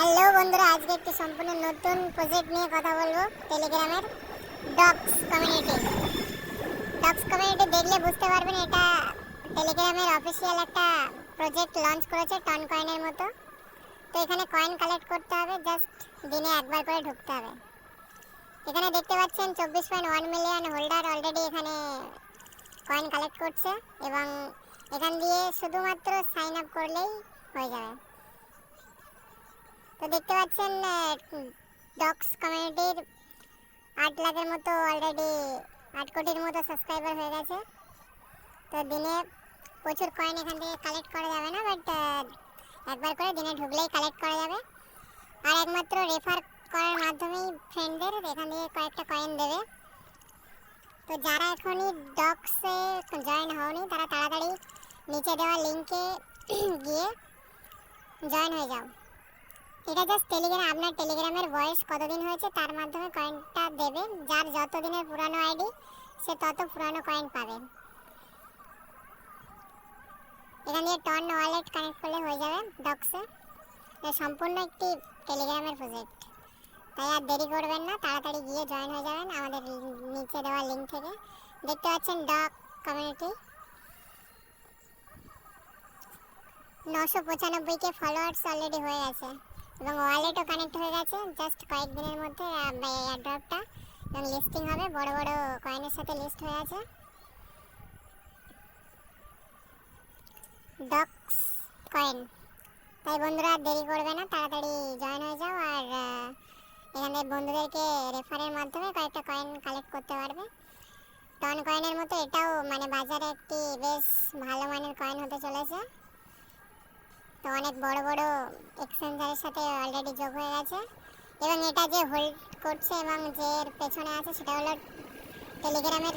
Hello বন্ধুরা, আজকে একটি সম্পূর্ণ নতুন প্রজেক্ট নিয়ে কথা বলবো। টেলিগ্রামের ডক্স কমিউনিটি। ডক্স কমিউনিটি দেখলে বুঝতে পারবেন এটা টেলিগ্রামের অফিসিয়াল একটা প্রজেক্ট লঞ্চ করেছে টন কয়েনের মতো। তো এখানে কয়েন কালেক্ট করতে হবে, জাস্ট দিনে একবার করে ঢুকতে হবে। এখানে দেখতে পাচ্ছেন 24.1 মিলিয়ন হোল্ডার অলরেডি এখানে কয়েন কালেক্ট করছে এবং এখান দিয়ে শুধুমাত্র সাইন আপ করলেই হয়ে যাবে। তো দেখতে পাচ্ছেন ডক্স কমিউনিটির 8 লাখের মতো অলরেডি 8 কোটির মতো সাবস্ক্রাইবার হয়ে গেছে। তো দিনে প্রচুর কয়েন এখান থেকে কালেক্ট করা যাবে না, বাট একবার করে দিনে ঢুকলেই কালেক্ট করা যাবে। আর একমাত্র রেফার করার মাধ্যমেই ফ্রেন্ডদের এখান থেকে কয়েকটা কয়েন দেবে। তো যারা এখনই ডক্সে জয়েন হওনি তারা তাড়াতাড়ি নিচে দেওয়া লিঙ্কে গিয়ে জয়েন হয়ে যাও। এটা জাস্ট আপনার টেলিগ্রামের বয়স কতদিন হয়েছে তার মাধ্যমে কয়েনটা দেবে। যার যত দিনের পুরানো আইডি সে তত পুরানো কয়েন পাবে। এখানে টন ওয়ালেট কানেক্ট করলে হয়ে যাবে ডক্সে। এটা সম্পূর্ণ একটি টেলিগ্রামের প্রজেক্ট, তাই আর দেরি করবেন না, তাড়াতাড়ি গিয়ে জয়েন হয়ে যাবেন আমাদের নিচে দেওয়া লিঙ্ক থেকে। দেখতে পাচ্ছেন ডক কমিউনিটি 995কে ফলোয়ার্স অলরেডি হয়ে গেছে এবং ওয়ালেটও কানেক্ট হয়ে গেছে জাস্ট কয়েকদিনের মধ্যে। এয়ারড্রপটা এবং লিস্টিং হবে, বড় বড় কয়েনের সাথে লিস্ট হয়ে আছে ডক্স কয়েন। তাই বন্ধুরা দেরি করবে না, তাড়াতাড়ি জয়েন হয়ে যাও। আর এখানে বন্ধুদেরকে রেফারের মাধ্যমে কয়েকটা কয়েন কালেক্ট করতে পারবে। টন কয়েনের মতো এটাও বাজারে একটি বেশ ভালো মানের কয়েন হতে চলেছে। তো অনেক বড় বড় এক্সচেঞ্জারের সাথে অলরেডি যোগ হয়ে গেছে এবং এটা যে হোল্ড করছে এবং যে এর পেছনে আছে সেটা হলো টেলিগ্রামের